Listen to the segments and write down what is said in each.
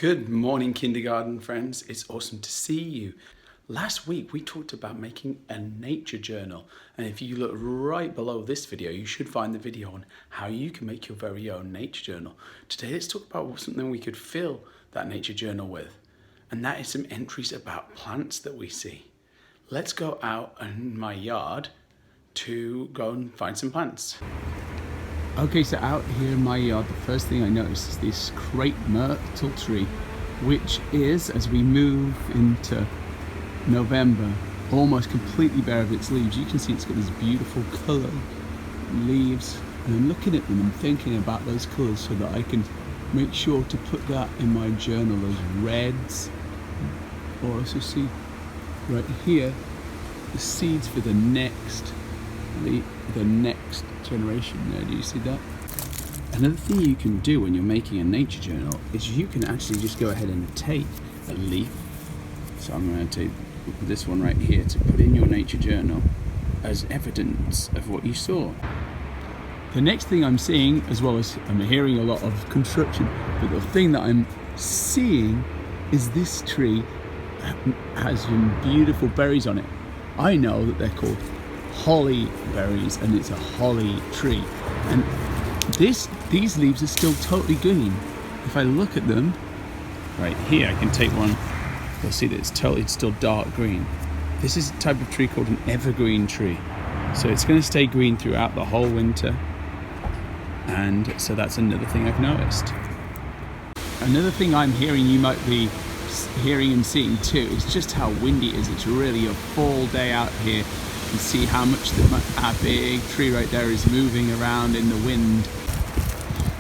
Good morning, kindergarten friends. It's awesome to see you. Last week we talked about making a nature journal, and if you look right below this video you should find the video on how you can make your very own nature journal. Today let's talk about something we could fill that nature journal with, and that is some entries about plants that we see. Let's go out in my yard to go and find some plants. Okay, so out here in my yard, the first thing I notice is this crepe myrtle tree, which is, as we move into November, almost completely bare of its leaves. You can see it's got these beautiful coloured leaves, and I'm looking at them and thinking about those colours so that I can make sure to put that in my journal as reds. Or also see right here the seeds for the next generation there. Do you see that? Another thing you can do when you're making a nature journal is you can actually just go ahead and take a leaf. So I'm going to take this one right here to put in your nature journal as evidence of what you saw. The next thing I'm seeing, as well as I'm hearing a lot of construction, but the thing that I'm seeing is this tree has some beautiful berries on it. I know that they're called holly berries, and it's a holly tree, and these leaves are still totally green. If I look at them right here, I can take one, you'll see that it's still dark green. This is a type of tree called an evergreen tree, so it's going to stay green throughout the whole winter, and so that's another thing I've noticed. Another thing I'm hearing, you might be hearing and seeing too, is just how windy it is. It's really a fall day out here. You can see how much our big tree right there is moving around in the wind.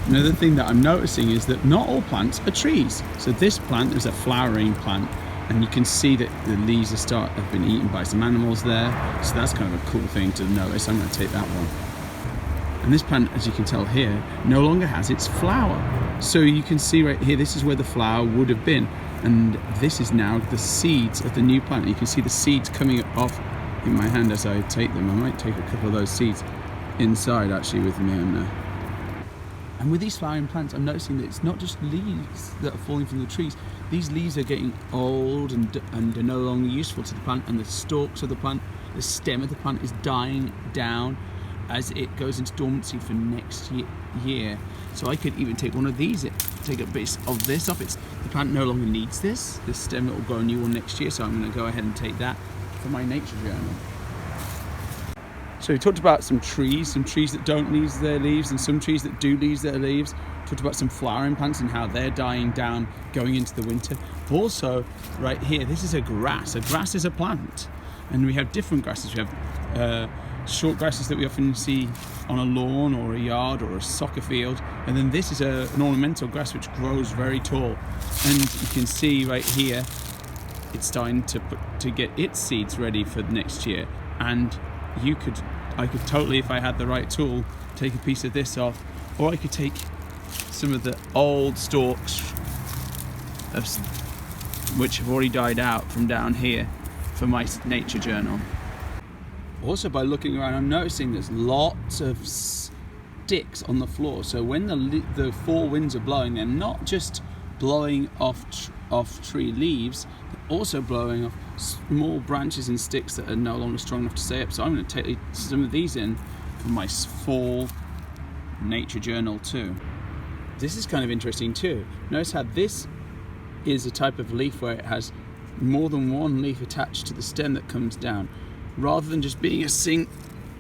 Another thing that I'm noticing is that not all plants are trees. So this plant is a flowering plant, and you can see that the leaves have been eaten by some animals there. So that's kind of a cool thing to notice. I'm going to take that one. And this plant, as you can tell here, no longer has its flower. So you can see right here, this is where the flower would have been. And this is now the seeds of the new plant. You can see the seeds coming off in my hand as I take them. I might take a couple of those seeds inside actually with me. And with these flowering plants, I'm noticing that it's not just leaves that are falling from the trees. These leaves are getting old and are no longer useful to the plant, and the stalks of the plant, the stem of the plant is dying down as it goes into dormancy for next year. So I could even take one of these, take a bit of this off. The plant no longer needs this stem. It will grow a new one next year, so I'm going to go ahead and take that for my nature journal. So we talked about some trees that don't lose their leaves, and some trees that do lose their leaves. Talked about some flowering plants and how they're dying down going into the winter. Also, right here, this is a grass. A grass is a plant, and we have different grasses. We have short grasses that we often see on a lawn or a yard or a soccer field, and then this is an ornamental grass which grows very tall, and you can see right here it's starting to get its seeds ready for next year. And I could totally, if I had the right tool, take a piece of this off, or I could take some of the old stalks which have already died out from down here for my nature journal. Also, by looking around, I'm noticing there's lots of sticks on the floor. So when the fall winds are blowing, they're not just blowing off tree leaves, they're also blowing off small branches and sticks that are no longer strong enough to stay up. So I'm going to take some of these in for my fall nature journal too. This is kind of interesting too. Notice how this is a type of leaf where it has more than one leaf attached to the stem that comes down, rather than just being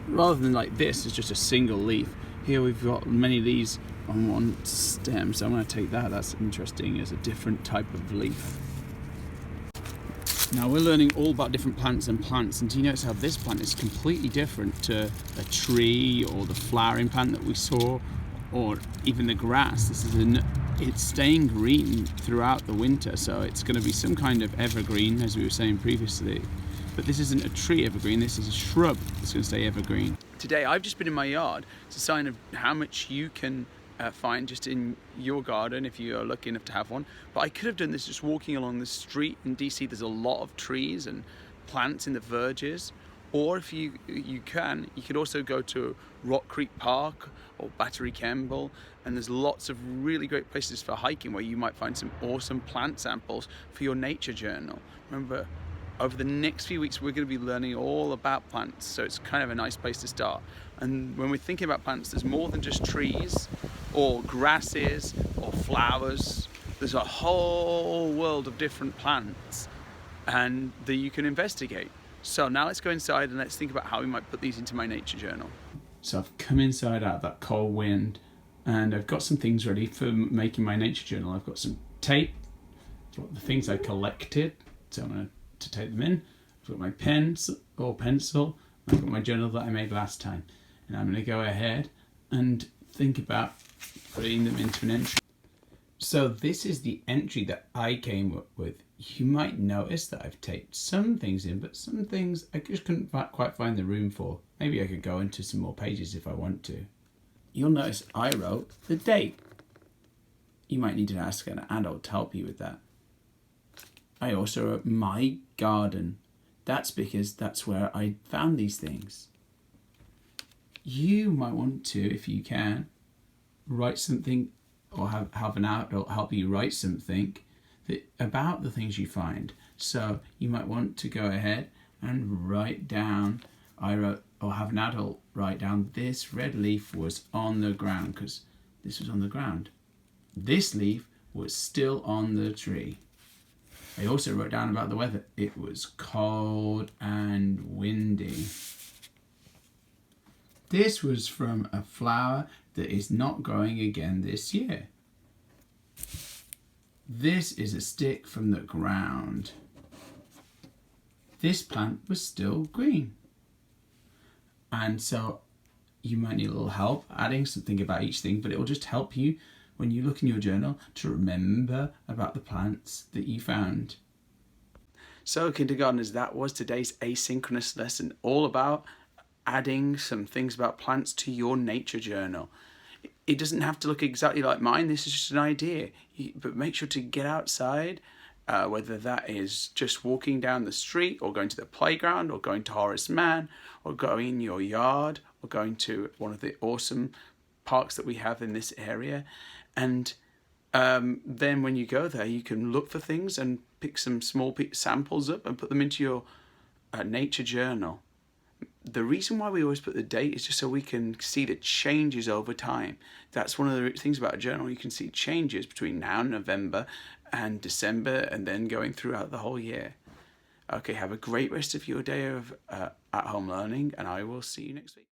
rather than like this, it's just a single leaf. Here we've got many leaves on one stem, so I'm going to take that. That's interesting as a different type of leaf. Now we're learning all about different plants, and do you notice how this plant is completely different to a tree or the flowering plant that we saw, or even the grass? It's staying green throughout the winter, so it's going to be some kind of evergreen, as we were saying previously. But this isn't a tree evergreen, this is a shrub that's going to stay evergreen. Today I've just been in my yard. It's a sign of how much you can find just in your garden if you are lucky enough to have one. But I could have done this just walking along the street in DC. There's a lot of trees and plants in the verges. Or if you could also go to Rock Creek Park or Battery Campbell, and there's lots of really great places for hiking where you might find some awesome plant samples for your nature journal. Remember, over the next few weeks we're going to be learning all about plants, so it's kind of a nice place to start. And when we're thinking about plants, there's more than just trees or grasses or flowers. There's a whole world of different plants and that you can investigate. So now let's go inside and let's think about how we might put these into my nature journal. So I've come inside out of that cold wind and I've got some things ready for making my nature journal. I've got some tape, I've got the things I collected, so I'm going to take them in. I've got my pens or pencil, I've got my journal that I made last time, and I'm going to go ahead and think about putting them into an entry. So this is the entry that I came up with. You might notice that I've taped some things in, but some things I just couldn't quite find the room for. Maybe I could go into some more pages if I want to. You'll notice I wrote the date. You might need to ask an adult to help you with that. I also wrote my garden. That's because that's where I found these things. You might want to, if you can, write something or have an adult help you write something about the things you find. So you might want to go ahead and write down, I wrote, or have an adult write down, this red leaf was on the ground, because this was on the ground. This leaf was still on the tree. I also wrote down about the weather. It was cold and windy. This was from a flower that is not growing again this year. This is a stick from the ground. This plant was still green. And so you might need a little help adding something about each thing, but it will just help you when you look in your journal to remember about the plants that you found. So kindergartners, that was today's asynchronous lesson, all about adding some things about plants to your nature journal. It doesn't have to look exactly like mine, this is just an idea, but make sure to get outside, whether that is just walking down the street or going to the playground or going to Horace Mann or going in your yard or going to one of the awesome parks that we have in this area. And then when you go there, you can look for things and pick some small samples up and put them into your nature journal. The reason why we always put the date is just so we can see the changes over time. That's one of the things about a journal. You can see changes between now and November and December and then going throughout the whole year. Okay, have a great rest of your day of at-home learning, and I will see you next week.